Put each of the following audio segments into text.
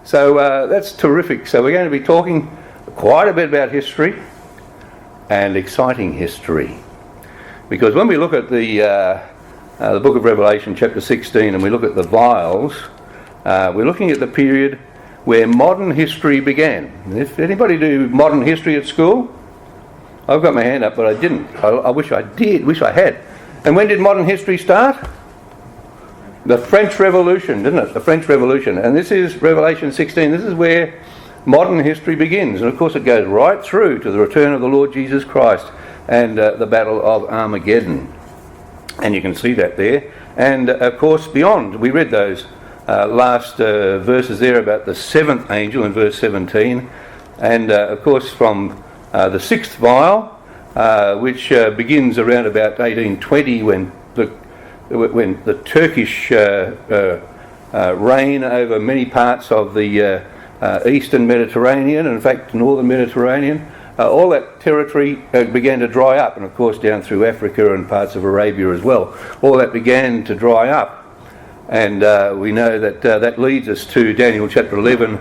So that's terrific. So we're going to be talking quite a bit about history and exciting history. Because when we look at the book of Revelation, chapter 16, and we look at the Vials, we're looking at the period where modern history began. If anybody do modern history at school? I've got my hand up, but I didn't. I wish I did, wish I had. And when did modern history start? The French Revolution, didn't it? The French Revolution. And this is Revelation 16. This is where modern history begins. And of course it goes right through to the return of the Lord Jesus Christ and the Battle of Armageddon. And you can see that there. And of course beyond, we read those last verses there about the seventh angel in verse 17. And of course from the sixth vial, which begins around about 1820 when the Turkish reign over many parts of the eastern Mediterranean, and in fact northern Mediterranean, all that territory began to dry up, and of course down through Africa and parts of Arabia as well. All that began to dry up, and we know that that leads us to Daniel chapter 11,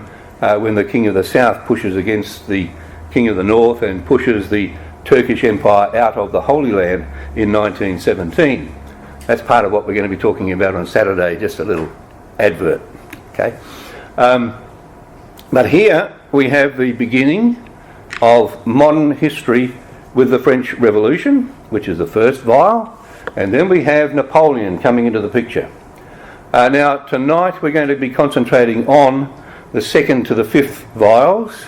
when the king of the south pushes against the king of the north and pushes the Turkish Empire out of the Holy Land in 1917. That's part of what we're going to be talking about on Saturday, just a little advert. Okay. But here we have the beginning of modern history with the French Revolution, which is the first vial, and then we have Napoleon coming into the picture. Now tonight we're going to be concentrating on the second to the fifth vials,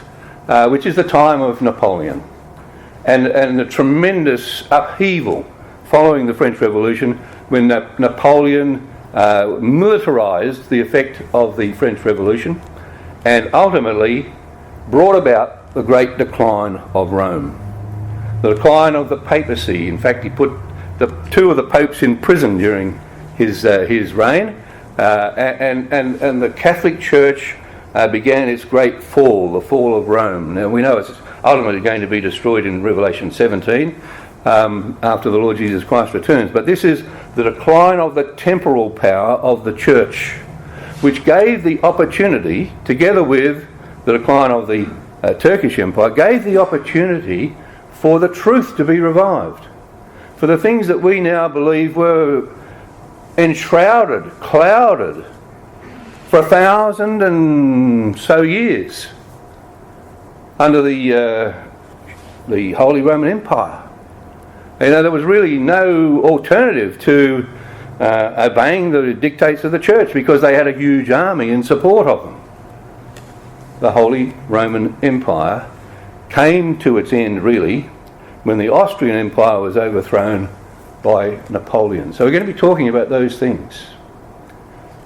which is the time of Napoleon, and the tremendous upheaval following the French Revolution, when Napoleon militarised the effect of the French Revolution and ultimately brought about the great decline of Rome, the decline of the papacy. In fact, he put two of the popes in prison during his reign, and the Catholic Church began its great fall, the fall of Rome. Now we know it's ultimately going to be destroyed in Revelation 17 after the Lord Jesus Christ returns. But this is the decline of the temporal power of the church, which gave the opportunity, together with the decline of the Turkish Empire, gave the opportunity for the truth to be revived. For the things that we now believe were enshrouded, clouded for 1,000 and so years under the Holy Roman Empire. You know, there was really no alternative to obeying the dictates of the church, because they had a huge army in support of them. The Holy Roman Empire came to its end really when the Austrian Empire was overthrown by Napoleon. So we're going to be talking about those things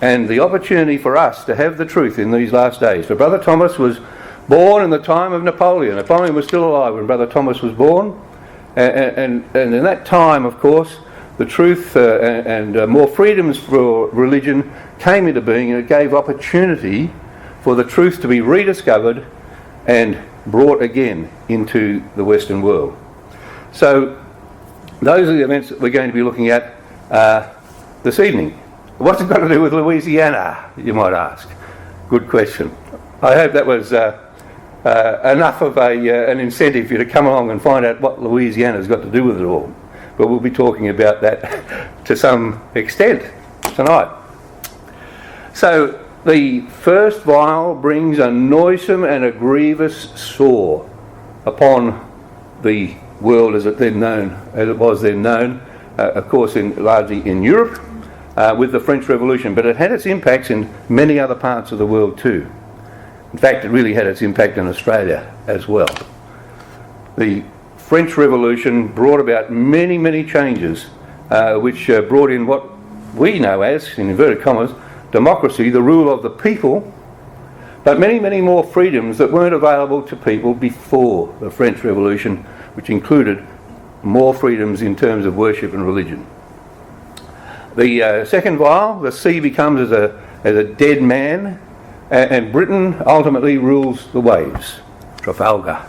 and the opportunity for us to have the truth in these last days. For Brother Thomas was born in the time of Napoleon. Napoleon was still alive when Brother Thomas was born. And in that time, of course, the truth and more freedoms for religion came into being, and it gave opportunity for the truth to be rediscovered and brought again into the Western world. So those are the events that we're going to be looking at this evening. What's it got to do with Louisiana, you might ask? Good question. I hope that was enough of an incentive for you to come along and find out what Louisiana's got to do with it all. But we'll be talking about that to some extent tonight. So the first vial brings a noisome and a grievous sore upon the world as it was then known, of course largely in Europe, with the French Revolution. But it had its impacts in many other parts of the world too. In fact, it really had its impact in Australia as well. The French Revolution brought about many, many changes, which brought in what we know as, in inverted commas, democracy, the rule of the people, but many, many more freedoms that weren't available to people before the French Revolution, which included more freedoms in terms of worship and religion. The second vial, the sea becomes as a dead man, and Britain ultimately rules the waves, Trafalgar.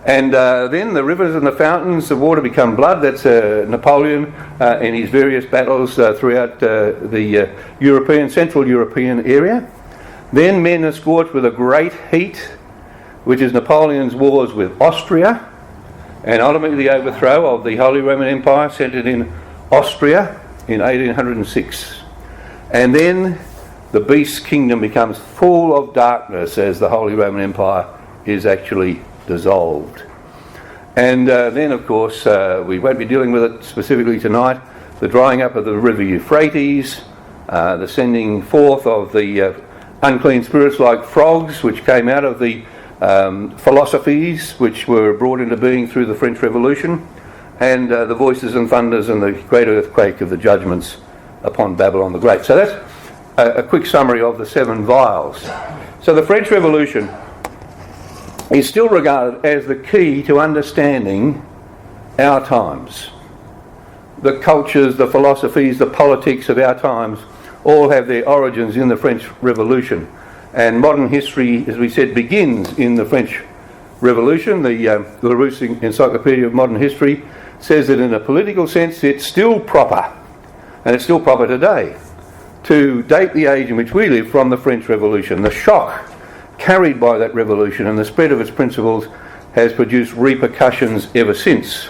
And then the rivers and the fountains, the water become blood. That's Napoleon in his various battles throughout the Central European area. Then men are scorched with a great heat, which is Napoleon's wars with Austria, and ultimately the overthrow of the Holy Roman Empire centred in Austria in 1806. And then the beast kingdom becomes full of darkness as the Holy Roman Empire is actually dissolved. And then, of course, we won't be dealing with it specifically tonight, the drying up of the river Euphrates, the sending forth of the unclean spirits like frogs, which came out of the philosophies which were brought into being through the French Revolution, and the voices and thunders and the great earthquake of the judgments upon Babylon the Great. So that's a quick summary of the 7 vials. So the French Revolution is still regarded as the key to understanding our times. The cultures, the philosophies, the politics of our times all have their origins in the French Revolution. And modern history, as we said, begins in the French Revolution. The Larousse Encyclopedia of Modern History says that in a political sense it's still proper, and it's still proper today, to date the age in which we live from the French Revolution. The shock carried by that revolution and the spread of its principles has produced repercussions ever since.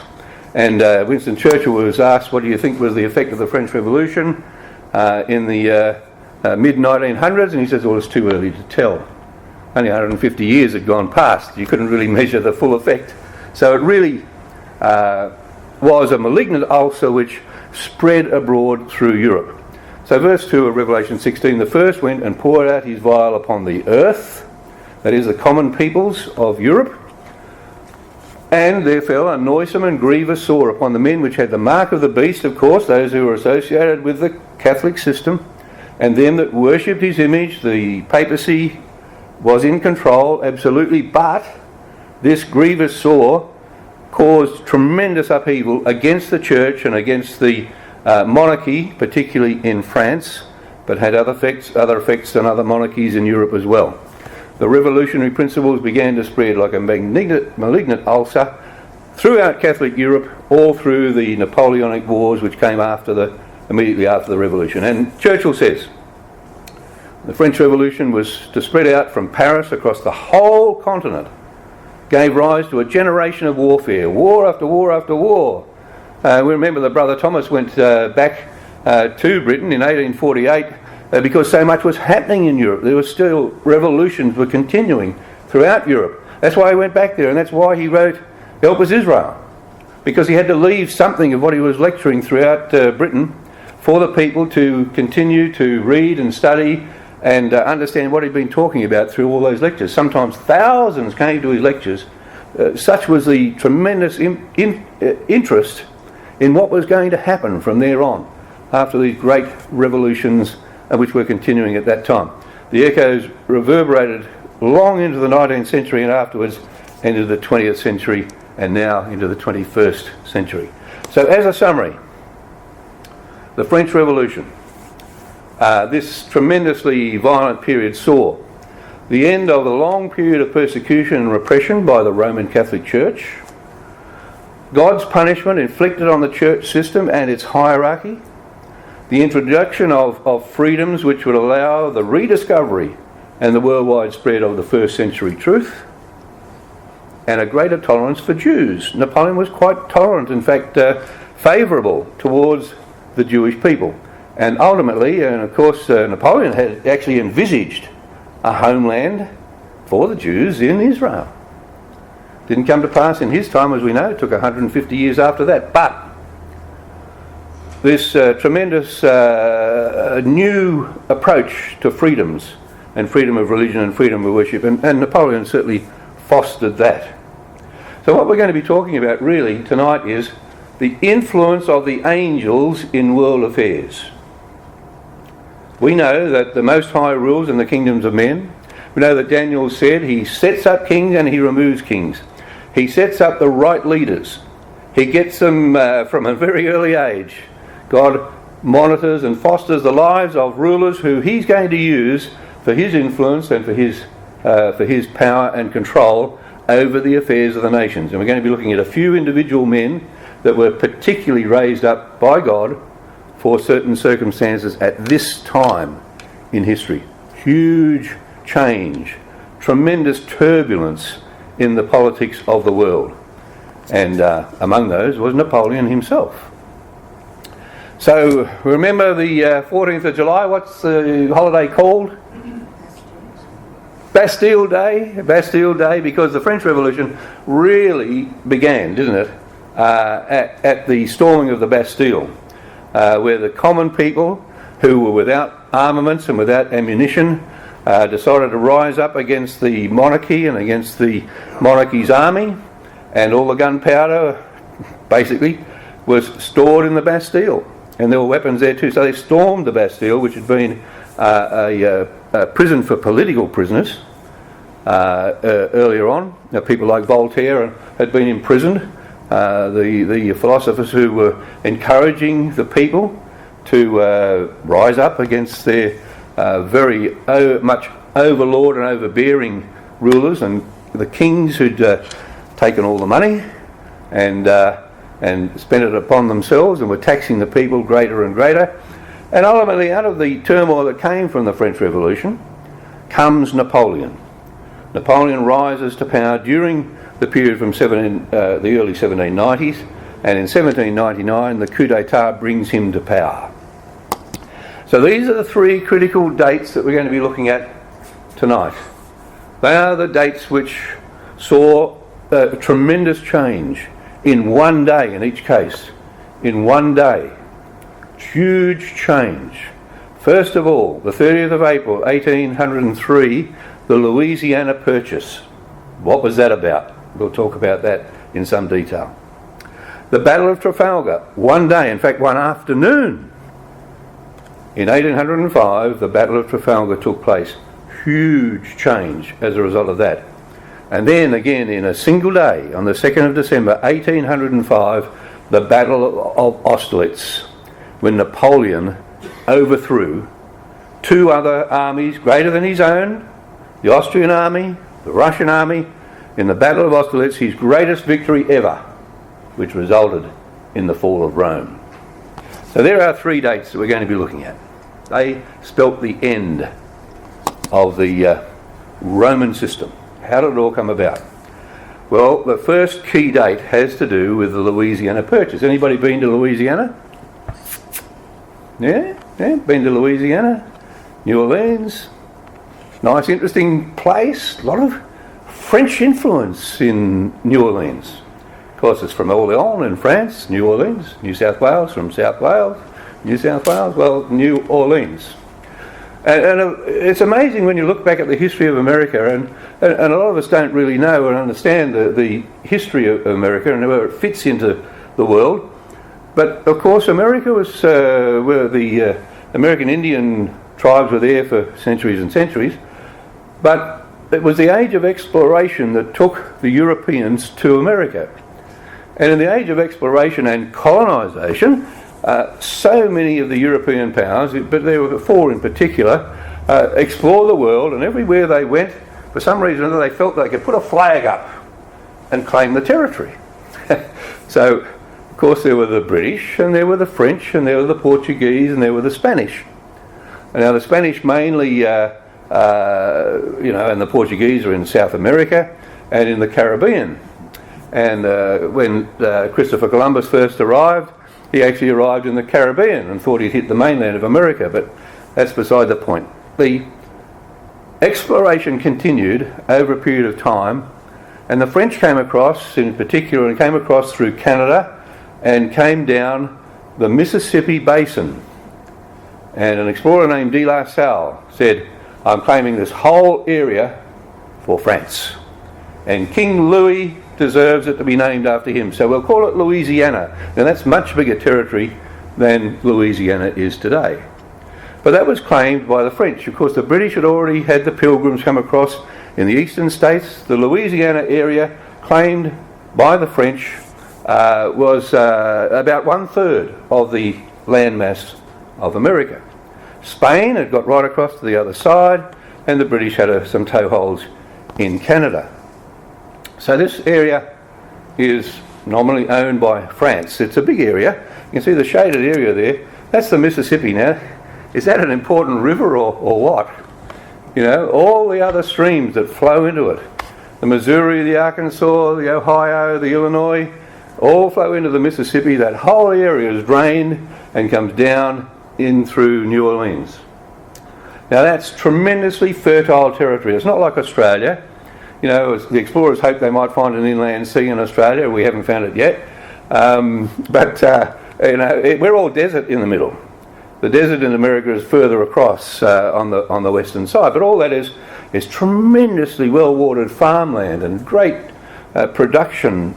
And Winston Churchill was asked, what do you think was the effect of the French Revolution in the mid-1900s? And he says, well, it's too early to tell. Only 150 years had gone past. You couldn't really measure the full effect. So it really was a malignant ulcer which spread abroad through Europe. So verse 2 of Revelation 16, the first went and poured out his vial upon the earth, that is the common peoples of Europe, and there fell a noisome and grievous sore upon the men which had the mark of the beast, of course, those who were associated with the Catholic system, and them that worshipped his image. The papacy was in control, absolutely, but this grievous sore caused tremendous upheaval against the church and against the monarchy, particularly in France, but had other effects than other monarchies in Europe as well. The revolutionary principles began to spread like a malignant ulcer throughout Catholic Europe, all through the Napoleonic wars which came immediately after the revolution. And Churchill says the French Revolution was to spread out from Paris across the whole continent, gave rise to a generation of warfare, war after war after war. We remember that Brother Thomas went back to Britain in 1848 because so much was happening in Europe. There were still revolutions were continuing throughout Europe. That's why he went back there, and that's why he wrote Help Us Israel, because he had to leave something of what he was lecturing throughout Britain for the people to continue to read and study and understand what he'd been talking about through all those lectures. Sometimes thousands came to his lectures. Such was the tremendous interest in what was going to happen from there on after these great revolutions which were continuing at that time. The echoes reverberated long into the 19th century and afterwards into the 20th century and now into the 21st century. So as a summary, the French Revolution, this tremendously violent period saw the end of a long period of persecution and repression by the Roman Catholic Church, God's punishment inflicted on the church system and its hierarchy, the introduction of freedoms which would allow the rediscovery and the worldwide spread of the first century truth, and a greater tolerance for Jews. Napoleon was quite tolerant, in fact favourable towards the Jewish people. And ultimately, and of course, Napoleon had actually envisaged a homeland for the Jews in Israel. Didn't come to pass in his time, as we know. It took 150 years after that. But this tremendous new approach to freedoms, and freedom of religion and freedom of worship, and Napoleon certainly fostered that. So what we're going to be talking about really tonight is the influence of the angels in world affairs. We know that the Most High rules in the kingdoms of men. We know that Daniel said he sets up kings and he removes kings. He sets up the right leaders. He gets them from a very early age. God monitors and fosters the lives of rulers who he's going to use for his influence and for his power and control over the affairs of the nations. And we're going to be looking at a few individual men that were particularly raised up by God for certain circumstances at this time in history. Huge change, tremendous turbulence in the politics of the world. And among those was Napoleon himself. So remember the 14th of July, what's the holiday called? Bastille Day. Bastille Day, because the French Revolution really began, didn't it, at the storming of the Bastille, where the common people who were without armaments and without ammunition decided to rise up against the monarchy and against the monarchy's army, and all the gunpowder basically was stored in the Bastille, and there were weapons there too. So they stormed the Bastille, which had been a prison for political prisoners earlier on. People like Voltaire had been imprisoned. The philosophers who were encouraging the people to rise up against their very much overlord and overbearing rulers, and the kings who'd taken all the money and spent it upon themselves and were taxing the people greater and greater. And ultimately, out of the turmoil that came from the French Revolution comes Napoleon. Napoleon rises to power during the period from the early 1790s, and in 1799 the coup d'etat brings him to power. So these are the three critical dates that we're going to be looking at tonight. They are the dates which saw a tremendous change in one day in each case. In one day. Huge change. First of all, the 30th of April 1803, the Louisiana Purchase. What was that about? We'll talk about that in some detail. The Battle of Trafalgar, one day, in fact one afternoon. In 1805, the Battle of Trafalgar took place. Huge change as a result of that. And then again in a single day, on the 2nd of December 1805, the Battle of Austerlitz, when Napoleon overthrew two other armies greater than his own, the Austrian army, the Russian army. In the Battle of Austerlitz, his greatest victory ever, which resulted in the fall of Rome. So there are three dates that we're going to be looking at. They spelt the end of the Roman system. How did it all come about? Well, the first key date has to do with the Louisiana Purchase. Anybody been to Louisiana? Yeah? Been to Louisiana? New Orleans? Nice, interesting place. A lot of French influence in New Orleans. Of course, it's from Orléans in France, New Orleans. New South Wales from South Wales. New South Wales, well, New Orleans. And it's amazing when you look back at the history of America, and a lot of us don't really know and understand the history of America and where it fits into the world. But of course, America was where the American Indian tribes were there for centuries and centuries. But it was the age of exploration that took the Europeans to America. And in the age of exploration and colonisation, so many of the European powers, but there were four in particular, explored the world, and everywhere they went, for some reason or other, they felt they could put a flag up and claim the territory. So, of course, there were the British, and there were the French, and there were the Portuguese, and there were the Spanish. And now the Spanish mainly, and the Portuguese are in South America and in the Caribbean. And when Christopher Columbus first arrived, he actually arrived in the Caribbean and thought he'd hit the mainland of America, but that's beside the point. The exploration continued over a period of time, and the French came across, in particular, and came across through Canada and came down the Mississippi Basin. And an explorer named De La Salle said, "I'm claiming this whole area for France. And King Louis deserves it to be named after him. So we'll call it Louisiana." Now that's much bigger territory than Louisiana is today. But that was claimed by the French. Of course, the British had already had the Pilgrims come across in the eastern states. The Louisiana area, claimed by the French, was about 1/3 of the landmass of America. Spain had got right across to the other side, and the British had some toeholds in Canada. So this area is nominally owned by France. It's a big area. You can see the shaded area there. That's the Mississippi now. Is that an important river or what? all the other streams that flow into it, the Missouri, the Arkansas, the Ohio, the Illinois, all flow into the Mississippi. That whole area is drained and comes down in through New Orleans. Now that's tremendously fertile territory. It's not like Australia. The explorers hoped they might find an inland sea in Australia. We haven't found it yet. We're all desert in the middle. The desert in America is further across on the western side. But all that is tremendously well-watered farmland and great production.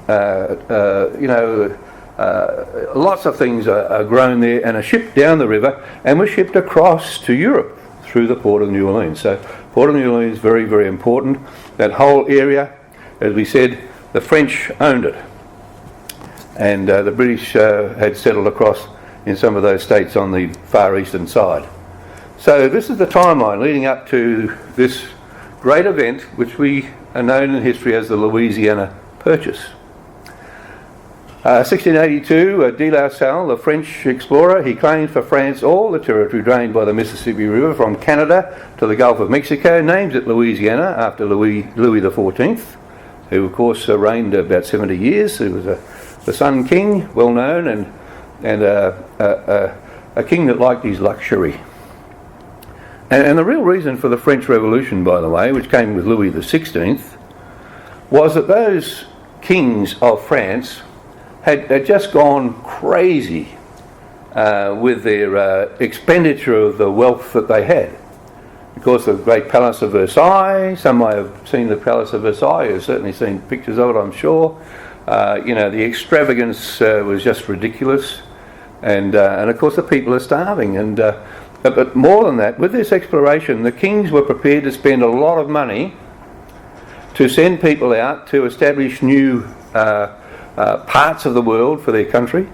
Lots of things are grown there and are shipped down the river and were shipped across to Europe through the port of New Orleans. So port of New Orleans is very, very important. That whole area, as we said, the French owned it. And the British had settled across in some of those states on the far eastern side. So this is the timeline leading up to this great event, which we are known in history as the Louisiana Purchase. 1682, de La Salle, the French explorer, he claimed for France all the territory drained by the Mississippi River from Canada to the Gulf of Mexico, names it Louisiana after Louis XIV, who of course reigned about 70 years. He was the Sun King, well known, and a king that liked his luxury. And the real reason for the French Revolution, by the way, which came with Louis XVI, was that those kings of France had just gone crazy with their expenditure of the wealth that they had. Of course, the great Palace of Versailles, some may have seen the Palace of Versailles, you've certainly seen pictures of it, I'm sure. The extravagance was just ridiculous. And of course the people are starving. But more than that, with this exploration, the kings were prepared to spend a lot of money to send people out to establish new parts of the world for their country,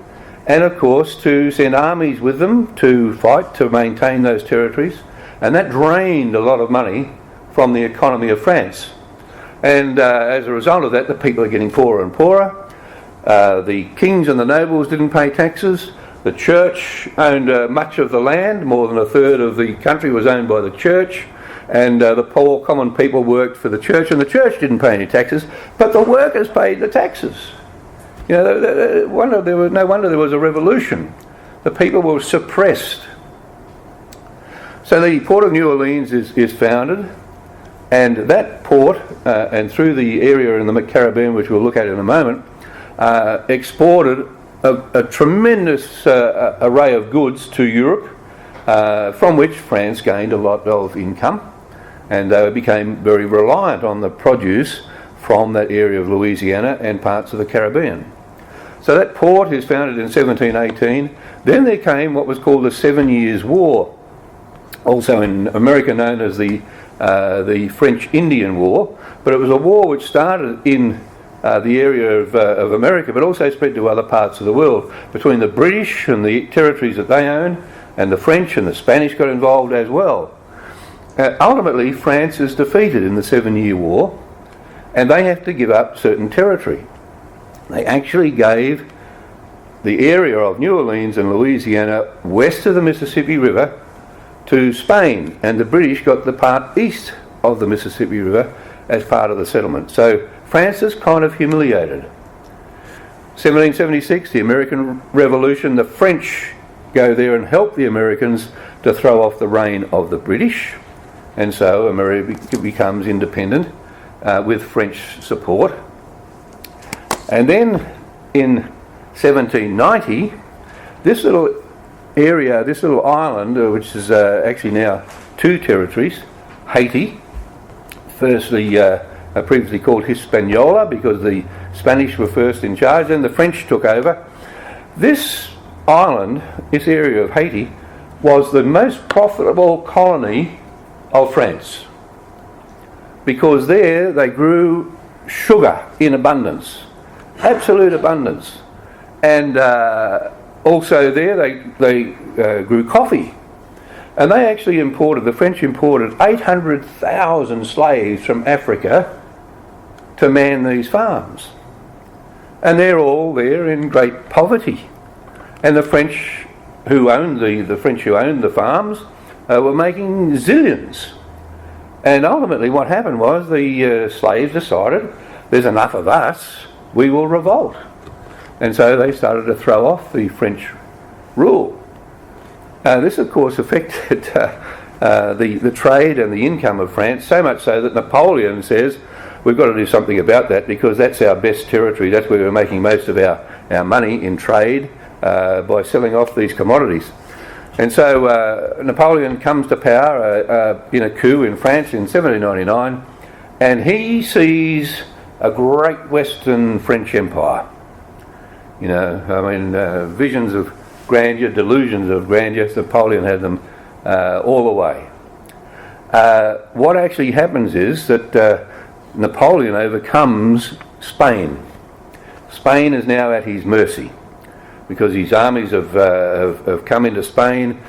and of course to send armies with them to fight to maintain those territories, and that drained a lot of money from the economy of France. And as a result of that, the people are getting poorer and poorer. The kings and the nobles didn't pay taxes. The church owned much of the land. More than a third of the country was owned by the church, and the poor common people worked for the church, and the church didn't pay any taxes, but the workers paid the taxes. No wonder there was a revolution. The people were suppressed. So the port of New Orleans is founded, and that port, and through the area in the Caribbean, which we'll look at in a moment, exported a tremendous array of goods to Europe, from which France gained a lot of income, and they became very reliant on the produce from that area of Louisiana and parts of the Caribbean. So that port is founded in 1718. Then there came what was called the 7 Years' War, also in America known as the French-Indian War, but it was a war which started in the area of America, but also spread to other parts of the world, between the British and the territories that they owned, and the French and the Spanish got involved as well. Ultimately, France is defeated in the 7 Year War, and they have to give up certain territory. They actually gave the area of New Orleans and Louisiana west of the Mississippi River to Spain, and the British got the part east of the Mississippi River as part of the settlement. So France is kind of humiliated. 1776, the American Revolution, the French go there and help the Americans to throw off the reign of the British, and so America becomes independent with French support. And then in 1790, this little area, this little island, which is actually now two territories, Haiti, firstly previously called Hispaniola because the Spanish were first in charge, then the French took over. This island, this area of Haiti, was the most profitable colony of France, because there they grew sugar in abundance, absolute abundance, and also there they grew coffee, and they actually the French imported 800,000 slaves from Africa to man these farms, and they're all there in great poverty, and the French who owned the farms were making zillions. And ultimately what happened was the slaves decided, there's enough of us, we will revolt. And so they started to throw off the French rule. This of course affected the trade and the income of France, so much so that Napoleon says, we've got to do something about that because that's our best territory, that's where we're making most of our money in trade by selling off these commodities. And so Napoleon comes to power in a coup in France in 1799, and he sees a great Western French Empire. You know, I mean, visions of grandeur, delusions of grandeur. Napoleon had them all the way. What actually happens is that Napoleon overcomes Spain. Spain is now at his mercy because his armies have come into Spain.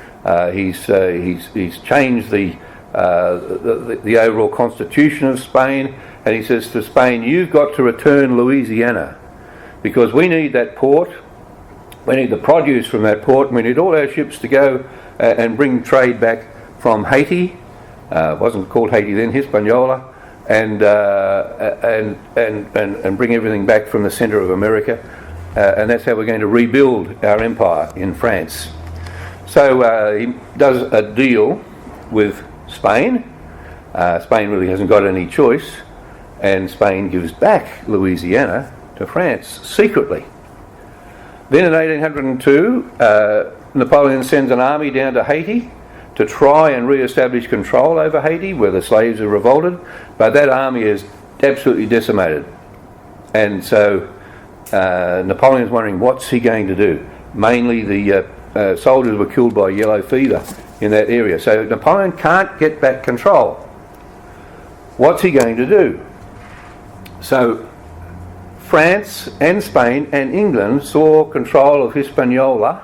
He's changed the overall constitution of Spain, and he says to Spain, you've got to return Louisiana because we need that port, we need the produce from that port, and we need all our ships to go and bring trade back from Haiti. It wasn't called Haiti then, Hispaniola, and bring everything back from the centre of America, and that's how we're going to rebuild our empire in France. So he does a deal with Spain. Spain really hasn't got any choice, and Spain gives back Louisiana to France secretly. Then in 1802, Napoleon sends an army down to Haiti to try and re-establish control over Haiti, where the slaves have revolted, but that army is absolutely decimated. And so Napoleon's wondering what's he going to do. Mainly the soldiers were killed by yellow fever in that area. So Napoleon can't get back control. What's he going to do? So France and Spain and England saw control of Hispaniola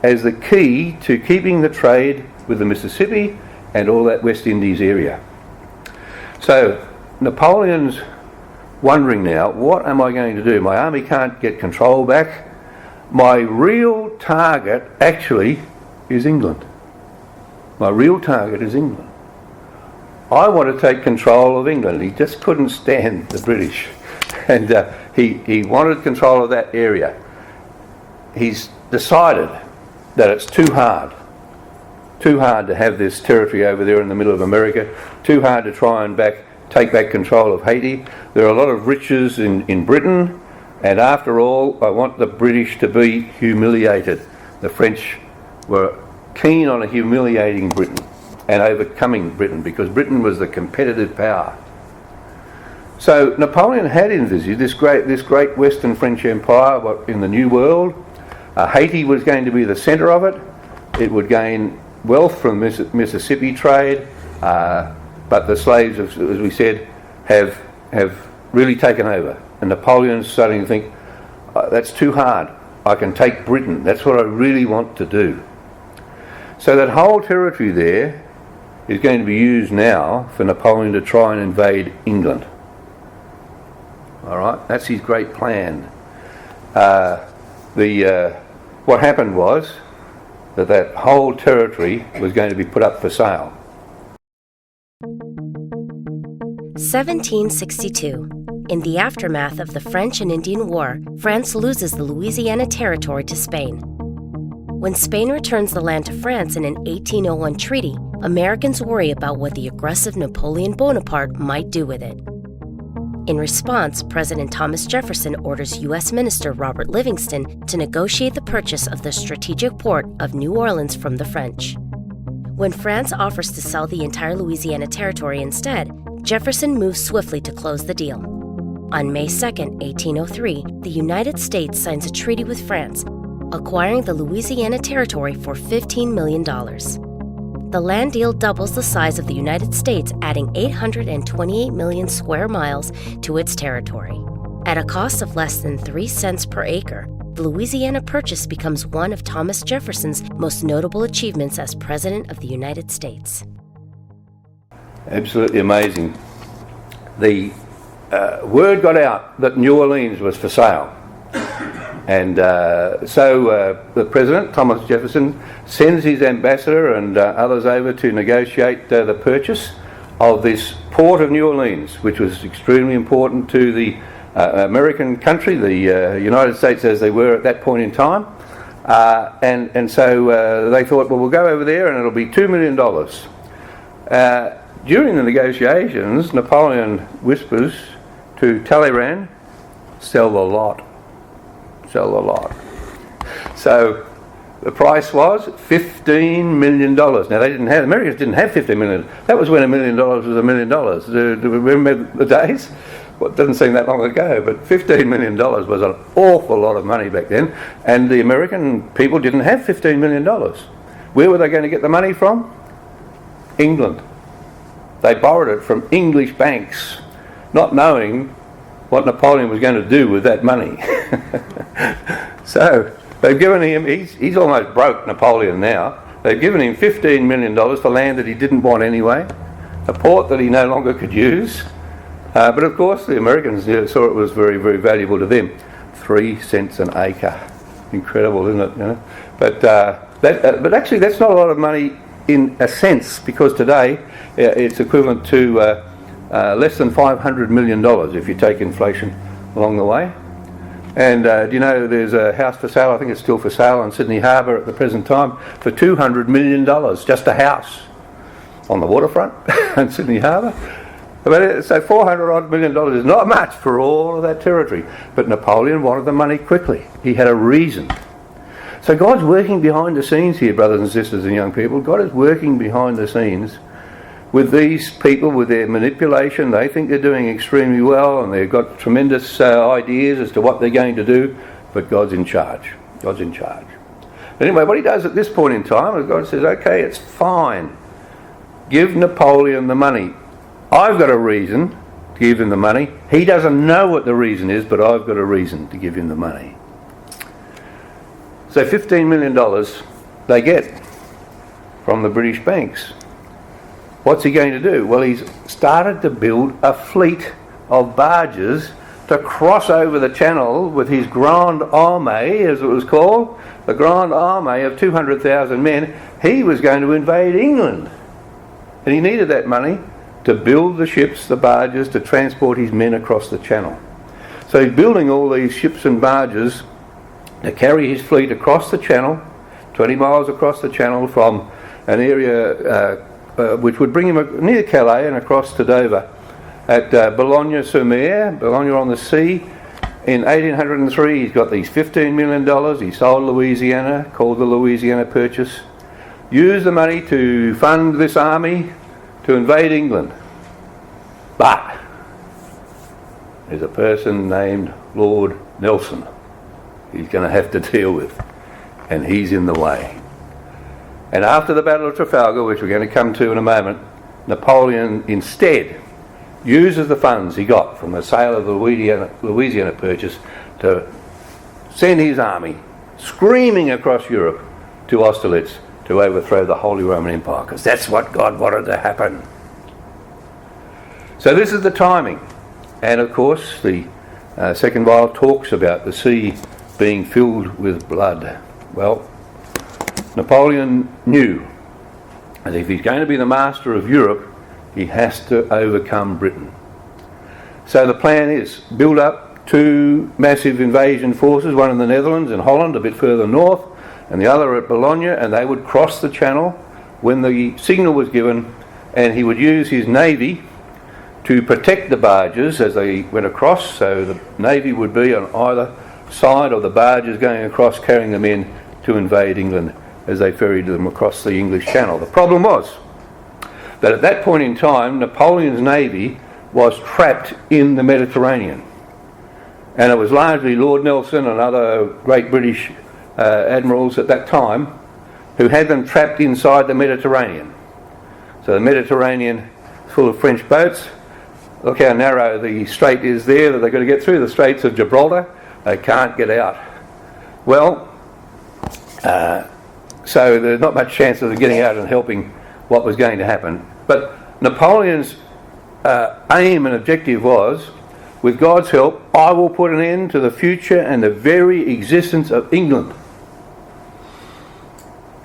as the key to keeping the trade with the Mississippi and all that West Indies area. So Napoleon's wondering now, what am I going to do? My army can't get control back. My real target actually is England. My real target is England. I want to take control of England. He just couldn't stand the British. And he wanted control of that area. He's decided that it's too hard to have this territory over there in the middle of America, too hard to try and take back control of Haiti. There are a lot of riches in Britain, and after all, I want the British to be humiliated. The French were keen on humiliating Britain and overcoming Britain because Britain was the competitive power. So Napoleon had envisaged this great Western French Empire in the New World. Haiti was going to be the centre of it. It would gain wealth from Mississippi trade, but the slaves, as we said, have really taken over. And Napoleon's starting to think, that's too hard. I can take Britain. That's what I really want to do. So that whole territory there is going to be used now for Napoleon to try and invade England. All right, that's his great plan. What happened was that whole territory was going to be put up for sale. 1762. In the aftermath of the French and Indian War, France loses the Louisiana Territory to Spain. When Spain returns the land to France in an 1801 treaty, Americans worry about what the aggressive Napoleon Bonaparte might do with it. In response, President Thomas Jefferson orders U.S. Minister Robert Livingston to negotiate the purchase of the strategic port of New Orleans from the French. When France offers to sell the entire Louisiana Territory instead, Jefferson moves swiftly to close the deal. On May 2, 1803, the United States signs a treaty with France, acquiring the Louisiana Territory for $15 million. The land deal doubles the size of the United States, adding 828 million square miles to its territory. At a cost of less than 3 cents per acre, the Louisiana Purchase becomes one of Thomas Jefferson's most notable achievements as President of the United States. Absolutely amazing. The word got out that New Orleans was for sale. And so the President, Thomas Jefferson, sends his ambassador and others over to negotiate the purchase of this port of New Orleans, which was extremely important to the American country, the United States as they were at that point in time. And so they thought, well, we'll go over there and it'll be $2 million. During the negotiations, Napoleon whispers to Talleyrand, sell the lot. Sell the lot. So the price was $15 million. Now Americans didn't have $15 million. That was when $1 million was $1 million. Do we remember the days? Well, it doesn't seem that long ago, but $15 million was an awful lot of money back then, and the American people didn't have $15 million. Where were they going to get the money from? England. They borrowed it from English banks, not knowing what Napoleon was going to do with that money. So they've given him, he's almost broke, Napoleon now. They've given him $15 million for land that he didn't want anyway, a port that he no longer could use. But of course the Americans saw it was very, very valuable to them. 3 cents an acre. Incredible, isn't it? You know? But actually that's not a lot of money in a sense, because today it's equivalent to less than $500 million if you take inflation along the way. And do you know there's a house for sale, I think it's still for sale on Sydney Harbour at the present time, for $200 million, just a house on the waterfront in Sydney Harbour. So $400 odd million is not much for all of that territory. But Napoleon wanted the money quickly. He had a reason. So God's working behind the scenes here, brothers and sisters and young people. God is working behind the scenes with these people, with their manipulation. They think they're doing extremely well and they've got tremendous ideas as to what they're going to do. But God's in charge. God's in charge. Anyway, what he does at this point in time is God says, okay, it's fine. Give Napoleon the money. I've got a reason to give him the money. He doesn't know what the reason is, but I've got a reason to give him the money. So $15 million they get from the British banks. What's he going to do? Well, he's started to build a fleet of barges to cross over the channel with his Grande Armée, as it was called, the Grande Armée of 200,000 men. He was going to invade England. And he needed that money to build the ships, the barges, to transport his men across the channel. So he's building all these ships and barges to carry his fleet across the channel, 20 miles across the channel from an area which would bring him near Calais and across to Dover at Boulogne-sur-Mer, Boulogne on the sea. In 1803 he's got these $15 million. He sold Louisiana, called the Louisiana Purchase. Used the money to fund this army to invade England. But there's a person named Lord Nelson he's going to have to deal with, and he's in the way. And after the Battle of Trafalgar, which we're going to come to in a moment, Napoleon instead uses the funds he got from the sale of the Louisiana Purchase to send his army screaming across Europe to Austerlitz to overthrow the Holy Roman Empire, because that's what God wanted to happen. So this is the timing. And of course the second vial talks about the sea being filled with blood. Well, Napoleon knew that if he's going to be the master of Europe, he has to overcome Britain. So the plan is build up 2 massive invasion forces, one in the Netherlands and Holland, a bit further north, and the other at Boulogne, and they would cross the channel when the signal was given, and he would use his navy to protect the barges as they went across. So the navy would be on either side of the barges going across, carrying them in to invade England as they ferried them across the English Channel. The problem was that at that point in time, Napoleon's navy was trapped in the Mediterranean, and it was largely Lord Nelson and other great British admirals at that time who had them trapped inside the Mediterranean. So the Mediterranean is full of French boats. Look how narrow the strait is there that they've got to get through, the Straits of Gibraltar. They can't get out. Well, so there's not much chance of them getting out and helping what was going to happen. But Napoleon's aim and objective was, with God's help, I will put an end to the future and the very existence of England.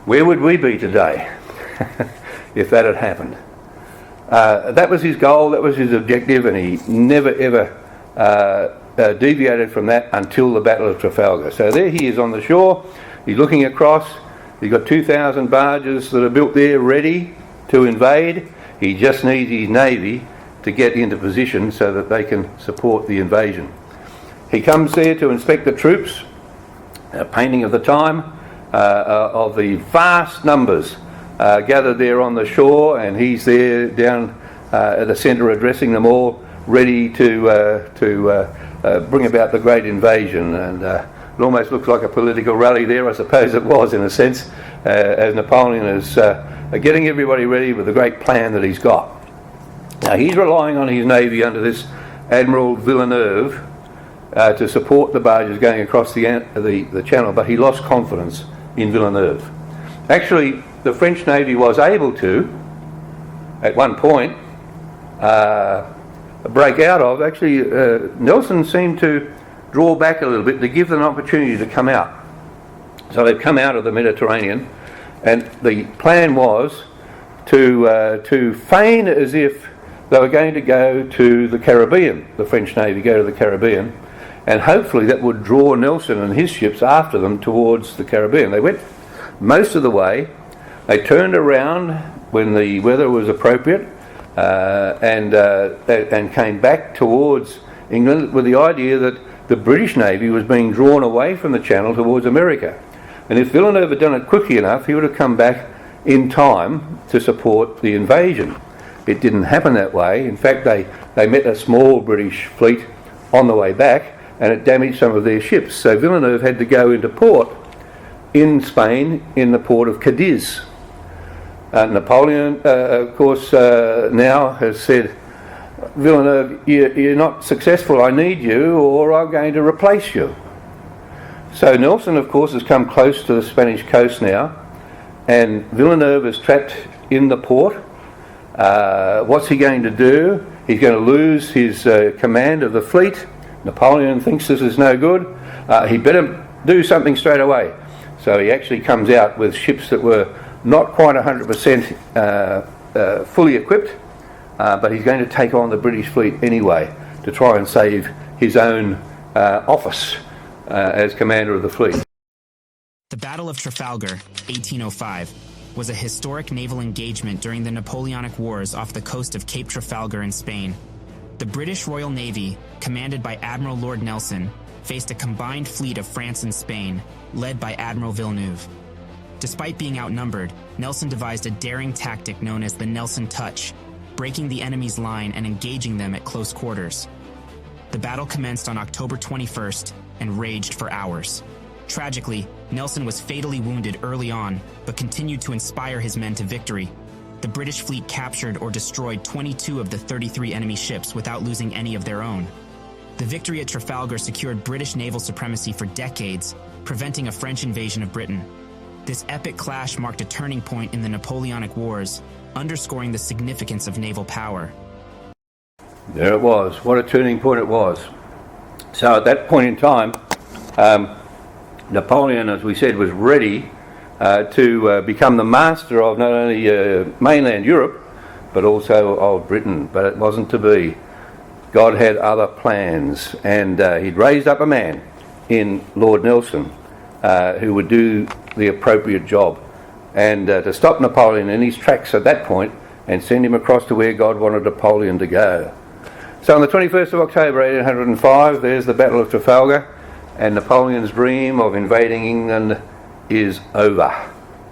Where would we be today if that had happened? That was his goal, that was his objective, and he never ever deviated from that until the Battle of Trafalgar. So there he is on the shore, he's looking across, he's got 2,000 barges that are built there ready to invade. He just needs his navy to get into position so that they can support the invasion. He comes there to inspect the troops, a painting of the time, of the vast numbers gathered there on the shore, and he's there down at the centre addressing them all, ready to bring about the great invasion. And it almost looks like a political rally there, I suppose it was in a sense, as Napoleon is getting everybody ready with the great plan that he's got. Now he's relying on his navy under this Admiral Villeneuve to support the barges going across the channel, but he lost confidence in Villeneuve. Actually, the French navy was able to, at one point, break out of. Actually, Nelson seemed to draw back a little bit to give them an opportunity to come out. So they've come out of the Mediterranean, and the plan was to feign as if they were going to go to the Caribbean, the French navy go to the Caribbean, and hopefully that would draw Nelson and his ships after them towards the Caribbean. They went most of the way. They turned around when the weather was appropriate and came back towards England with the idea that the British Navy was being drawn away from the Channel towards America. And if Villeneuve had done it quickly enough, he would have come back in time to support the invasion. It didn't happen that way. In fact, they met a small British fleet on the way back, and it damaged some of their ships. So Villeneuve had to go into port in Spain, in the port of Cadiz. Napoleon, of course, now has said, Villeneuve, you're not successful, I need you, or I'm going to replace you. So Nelson, of course, has come close to the Spanish coast now, and Villeneuve is trapped in the port. What's he going to do? He's going to lose his command of the fleet. Napoleon thinks this is no good. He better do something straight away. So he actually comes out with ships that were not quite 100% fully equipped, but he's going to take on the British fleet anyway to try and save his own office as commander of the fleet. The Battle of Trafalgar, 1805, was a historic naval engagement during the Napoleonic Wars off the coast of Cape Trafalgar in Spain. The British Royal Navy, commanded by Admiral Lord Nelson, faced a combined fleet of France and Spain, led by Admiral Villeneuve. Despite being outnumbered, Nelson devised a daring tactic known as the Nelson Touch, breaking the enemy's line and engaging them at close quarters. The battle commenced on October 21st and raged for hours. Tragically, Nelson was fatally wounded early on, but continued to inspire his men to victory. The British fleet captured or destroyed 22 of the 33 enemy ships without losing any of their own. The victory at Trafalgar secured British naval supremacy for decades, preventing a French invasion of Britain. This epic clash marked a turning point in the Napoleonic Wars, underscoring the significance of naval power. There it was. What a turning point it was. So at that point in time, Napoleon, as we said, was ready to become the master of not only mainland Europe, but also of Britain. But it wasn't to be. God had other plans, and he'd raised up a man in Lord Nelson who would do the appropriate job, and to stop Napoleon in his tracks at that point and send him across to where God wanted Napoleon to go. So on the 21st of October 1805, there's the Battle of Trafalgar, and Napoleon's dream of invading England is over,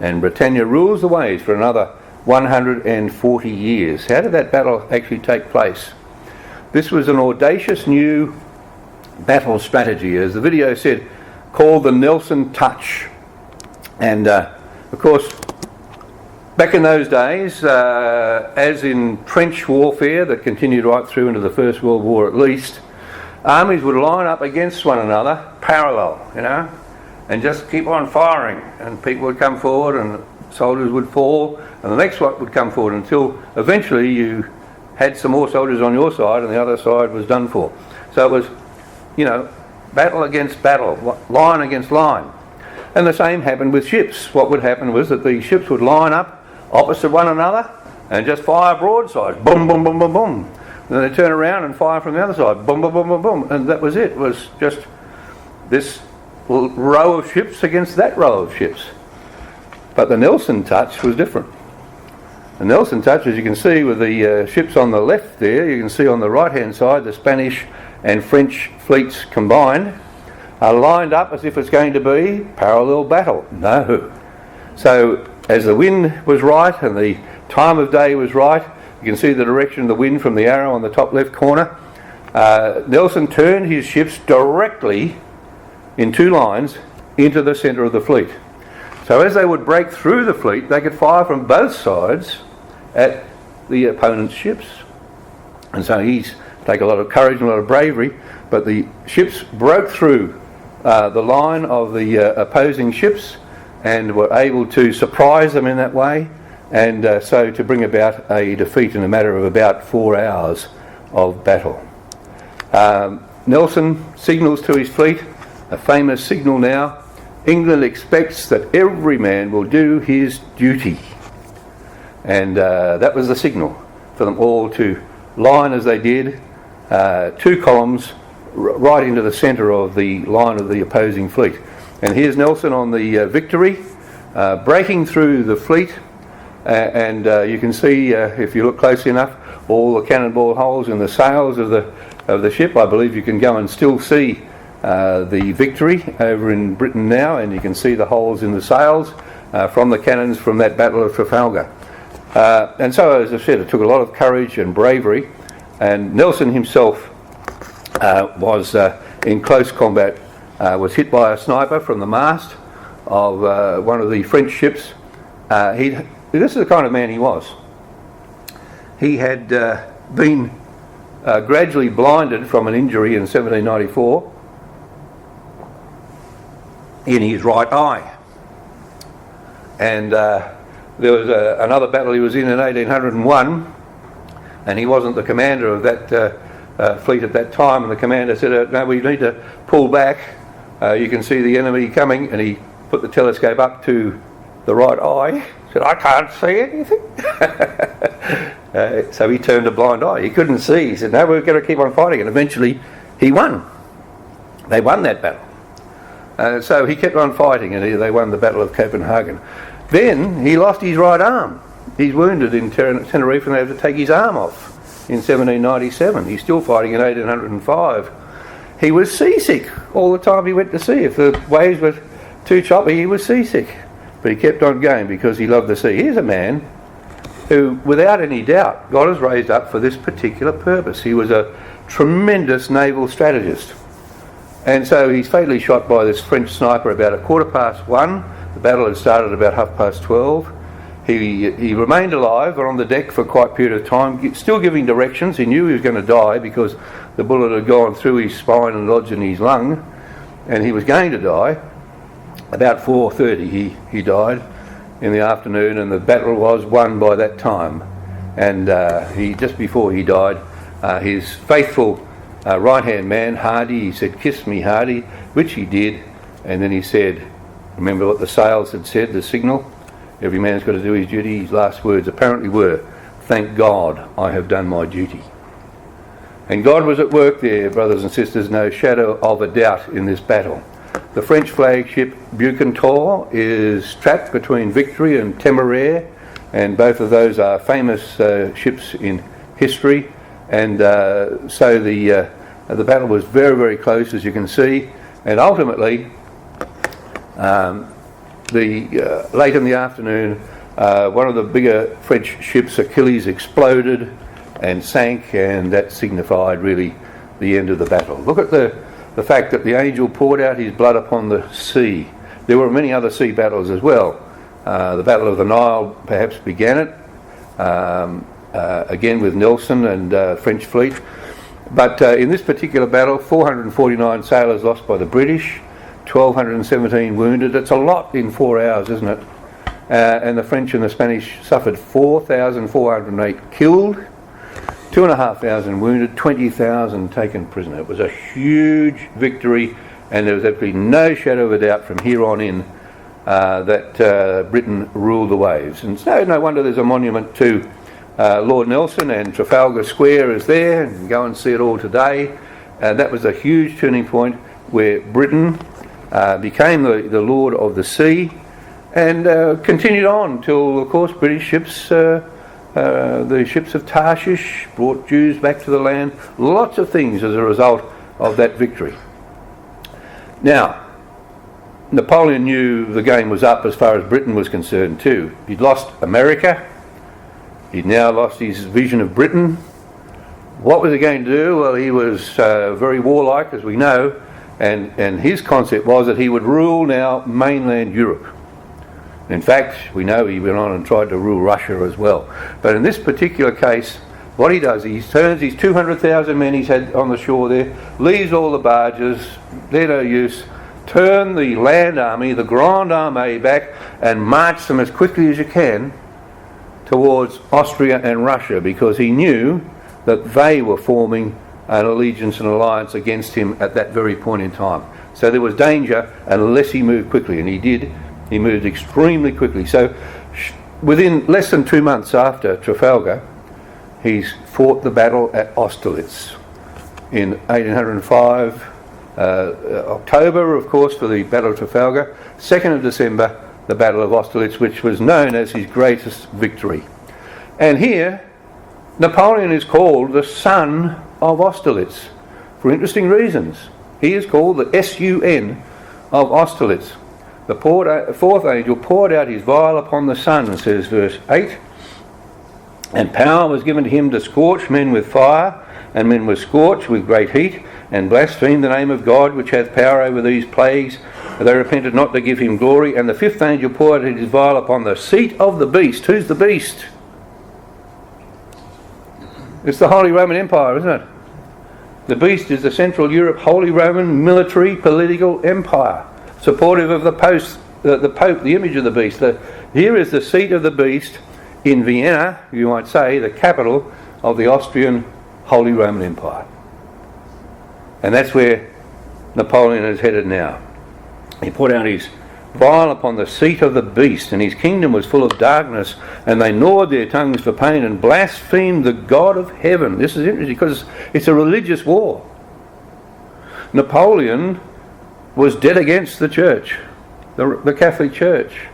and Britannia rules the waves for another 140 years. How did that battle actually take place? This was an audacious new battle strategy, as the video said, called the Nelson Touch. And of course, back in those days, as in trench warfare that continued right through into the First World War at least, armies would line up against one another, parallel, and just keep on firing, and people would come forward and soldiers would fall, and the next lot would come forward until eventually you had some more soldiers on your side and the other side was done for. So it was, battle against battle, line against line. And the same happened with ships. What would happen was that the ships would line up opposite one another, and just fire broadsides, boom, boom, boom, boom, boom. And then they turn around and fire from the other side, boom, boom, boom, boom, boom. And that was it. It was just this row of ships against that row of ships. But the Nelson touch was different. The Nelson touch, as you can see with the ships on the left there, you can see on the right-hand side the Spanish and French fleets combined are lined up as if it's going to be parallel battle. No. So as the wind was right and the time of day was right, you can see the direction of the wind from the arrow on the top left corner. Nelson turned his ships directly in two lines into the centre of the fleet. So as they would break through the fleet, they could fire from both sides at the opponent's ships. And so he's taken a lot of courage and a lot of bravery, but the ships broke through the line of the opposing ships and were able to surprise them in that way, and so to bring about a defeat in a matter of about 4 hours of battle. Nelson signals to his fleet, a famous signal now: England expects that every man will do his duty. And that was the signal for them all to line as they did, two columns right into the centre of the line of the opposing fleet. And here's Nelson on the Victory, breaking through the fleet, and you can see, if you look closely enough, all the cannonball holes in the sails of the ship. I believe you can go and still see the Victory over in Britain now, and you can see the holes in the sails from the cannons from that Battle of Trafalgar. And so, as I said, it took a lot of courage and bravery, and Nelson himself was in close combat, was hit by a sniper from the mast of one of the French ships. This is the kind of man he was. He had been gradually blinded from an injury in 1794 in his right eye. And there was another battle he was in 1801, and he wasn't the commander of that fleet at that time, and the commander said, no, we need to pull back. You can see the enemy coming, and he put the telescope up to the right eye. Said, I can't see anything. So he turned a blind eye. He couldn't see. He said, no, we're going to keep on fighting. And eventually he won. They won that battle. So he kept on fighting, and they won the Battle of Copenhagen. Then he lost his right arm. He's wounded in Tenerife, and they had to take his arm off in 1797. He's still fighting in 1805. He was seasick all the time he went to sea. If the waves were too choppy, he was seasick. But he kept on going because he loved the sea. Here's a man who, without any doubt, God has raised up for this particular purpose. He was a tremendous naval strategist. And so he's fatally shot by this French sniper about 1:15. The battle had started about 12:30. He remained alive and on the deck for quite a period of time, still giving directions. He knew he was going to die because the bullet had gone through his spine and lodged in his lung, and he was going to die. About 4:30 he died in the afternoon, and the battle was won by that time. And he, just before he died, his faithful right-hand man, Hardy, he said, "Kiss me, Hardy," which he did. And then he said, remember what the sails had said, the signal? Every man's got to do his duty. His last words apparently were, "Thank God I have done my duty." And God was at work there, brothers and sisters, no shadow of a doubt in this battle. The French flagship Bucentaure is trapped between Victory and Temeraire, and both of those are famous ships in history. And so the battle was very, very close, as you can see. And ultimately, late in the afternoon, one of the bigger French ships, Achilles, exploded and sank, and that signified really the end of the battle. Look at the fact that the angel poured out his blood upon the sea. There were many other sea battles as well. The Battle of the Nile perhaps began it, again with Nelson and French fleet. But in this particular battle, 449 sailors lost by the British, 1,217 wounded. It's a lot in 4 hours, isn't it? And the French and the Spanish suffered 4,408 killed, 2,500 wounded, 20,000 taken prisoner. It was a huge victory, and there was absolutely no shadow of a doubt from here on in that Britain ruled the waves. And so no wonder there's a monument to Lord Nelson, and Trafalgar Square is there, and you can go and see it all today. That was a huge turning point where Britain became the lord of the sea, and continued on until, of course, British ships, the ships of Tarshish, brought Jews back to the land. Lots of things as a result of that victory. Now, Napoleon knew the game was up as far as Britain was concerned too. He'd lost America. He'd now lost his vision of Britain. What was he going to do? Well, he was very warlike, as we know, and his concept was that he would rule now mainland Europe. In fact, we know he went on and tried to rule Russia as well. But in this particular case, what he does, he turns his 200,000 men he's had on the shore there, leaves all the barges, they're no use, turn the land army, the Grande Armée, back and march them as quickly as you can towards Austria and Russia, because he knew that they were forming an allegiance and alliance against him at that very point in time. So there was danger unless he moved quickly, and he did. He moved extremely quickly. So within less than 2 months after Trafalgar, he's fought the battle at Austerlitz in 1805, October, of course, for the Battle of Trafalgar. 2nd of December, the Battle of Austerlitz, which was known as his greatest victory. And here, Napoleon is called the son of Austerlitz for interesting reasons. He is called the S-U-N of Austerlitz. The fourth angel poured out his vial upon the sun, says verse 8, and power was given to him to scorch men with fire, and men were scorched with great heat, and blasphemed the name of God, which hath power over these plagues. They repented not to give him glory. And the fifth angel poured out his vial upon the seat of the beast. Who's the beast? It's the Holy Roman Empire, isn't it? The beast is the Central Europe Holy Roman military political empire, supportive of the Pope, the image of the beast. Here is the seat of the beast in Vienna, you might say, the capital of the Austrian Holy Roman Empire. And that's where Napoleon is headed now. He put out his vial upon the seat of the beast, and his kingdom was full of darkness, and they gnawed their tongues for pain and blasphemed the God of heaven. This is interesting because it's a religious war. Napoleon was dead against the church, the Catholic Church.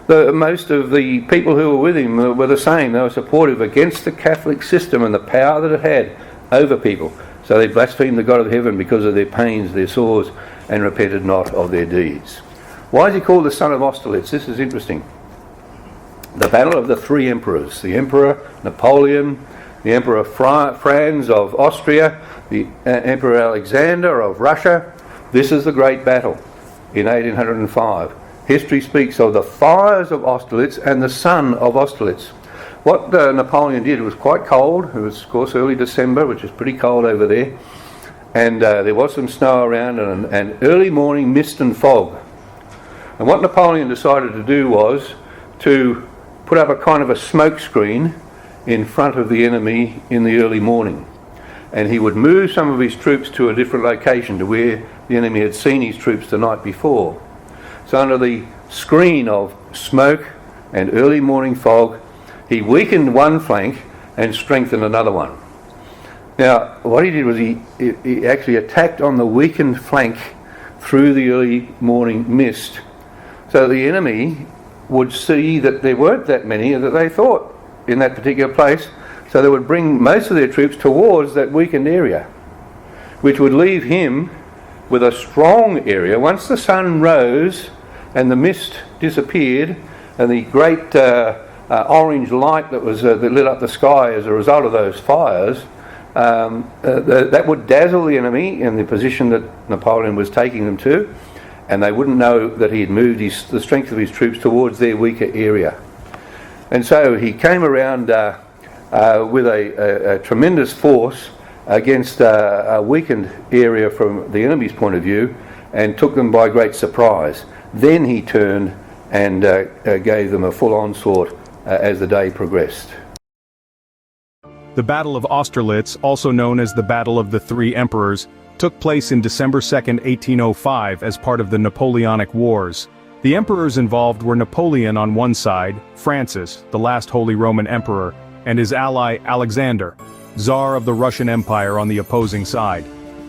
Most of the people who were with him were the same. They were supportive against the Catholic system and the power that it had over people. So they blasphemed the God of heaven because of their pains, their sores, and repented not of their deeds. Why is he called the son of Austerlitz? This is interesting. The battle of the three emperors, the Emperor Napoleon, the Emperor Franz of Austria, the Emperor Alexander of Russia. This is the great battle in 1805. History speaks of the fires of Austerlitz and the sun of Austerlitz. What Napoleon did was quite cold. It was, of course, early December, which is pretty cold over there. And there was some snow around and early morning mist and fog. And what Napoleon decided to do was to put up a kind of a smoke screen in front of the enemy in the early morning. And he would move some of his troops to a different location to where the enemy had seen his troops the night before. So under the screen of smoke and early morning fog, he weakened one flank and strengthened another one. Now, what he did was he actually attacked on the weakened flank through the early morning mist. So the enemy would see that there weren't that many that they thought in that particular place. So they would bring most of their troops towards that weakened area, which would leave him with a strong area. Once the sun rose and the mist disappeared and the great orange light that lit up the sky as a result of those fires, that would dazzle the enemy in the position that Napoleon was taking them to, and they wouldn't know that he had moved the strength of his troops towards their weaker area. And so he came around with a tremendous force against a weakened area from the enemy's point of view and took them by great surprise. Then he turned and gave them a full onslaught as the day progressed. The Battle of Austerlitz, also known as the Battle of the Three Emperors, took place in December 2, 1805 as part of the Napoleonic Wars. The emperors involved were Napoleon on one side, Francis, the last Holy Roman Emperor, and his ally Alexander, Tsar of the Russian Empire on the opposing side.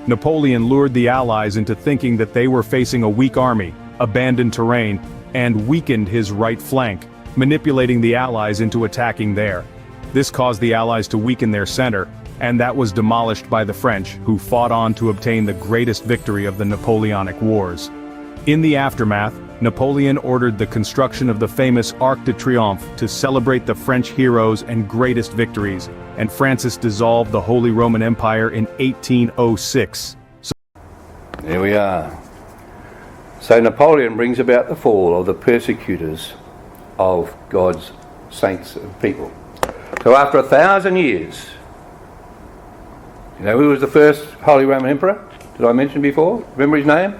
Napoleon lured the Allies into thinking that they were facing a weak army, abandoned terrain, and weakened his right flank, manipulating the Allies into attacking there. This caused the Allies to weaken their center, and that was demolished by the French, who fought on to obtain the greatest victory of the Napoleonic Wars. In the aftermath, Napoleon ordered the construction of the famous Arc de Triomphe to celebrate the French heroes and greatest victories, and Francis dissolved the Holy Roman Empire in 1806. There we are. So Napoleon brings about the fall of the persecutors of God's saints and people. So after 1,000 years, you know who was the first Holy Roman Emperor? Did I mention before? Remember his name?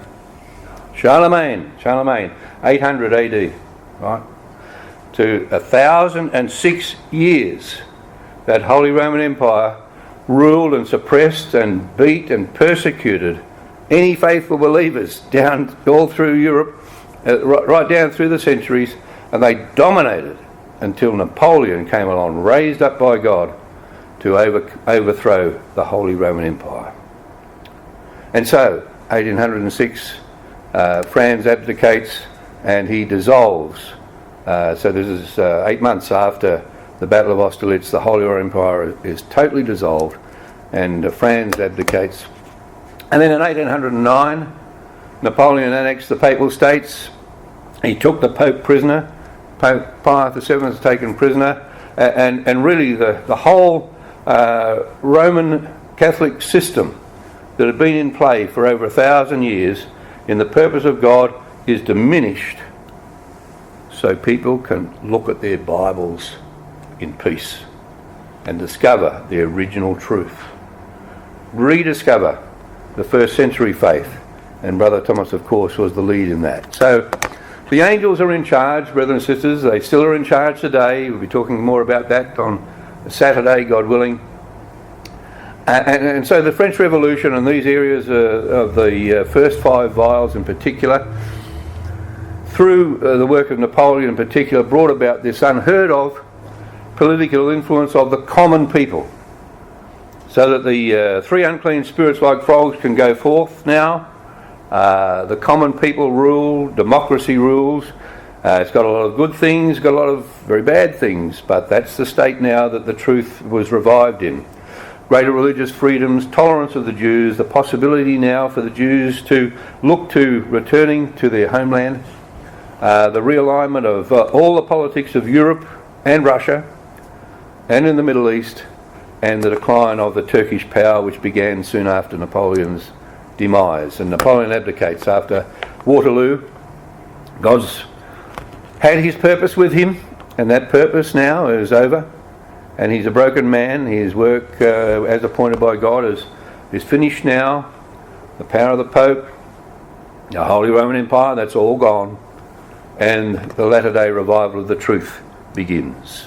Charlemagne, 800 AD, right? To 1,006 years, that Holy Roman Empire ruled and suppressed and beat and persecuted any faithful believers down all through Europe, right down through the centuries, and they dominated until Napoleon came along, raised up by God to overthrow the Holy Roman Empire. And so, 1806, Franz abdicates and he dissolves. So this is 8 months after the Battle of Austerlitz. The Holy Roman Empire is totally dissolved, and Franz abdicates. And then in 1809, Napoleon annexed the Papal States. He took the Pope prisoner. Pope Pius VII was taken prisoner, and really the whole Roman Catholic system that had been in play for over 1,000 years in the purpose of God is diminished, so people can look at their Bibles in peace and discover the original truth. Rediscover the first century faith, and Brother Thomas, of course, was the lead in that. So the angels are in charge, brothers and sisters. They still are in charge today. We'll be talking more about that on Saturday, God willing. And so the French Revolution and these areas of the first 5 vials in particular, through the work of Napoleon in particular, brought about this unheard of political influence of the common people, so that the 3 unclean spirits like frogs can go forth now. The common people rule, democracy rules. It's got a lot of good things, got a lot of very bad things, but that's the state now that the truth was revived in. Greater religious freedoms, tolerance of the Jews, the possibility now for the Jews to look to returning to their homeland, the realignment of all the politics of Europe and Russia and in the Middle East, and the decline of the Turkish power, which began soon after Napoleon's demise. And Napoleon abdicates after Waterloo. God's had his purpose with him, and that purpose now is over. And he's a broken man. His work as appointed by God is finished now. The power of the Pope, the Holy Roman Empire, that's all gone. And the latter day revival of the truth begins.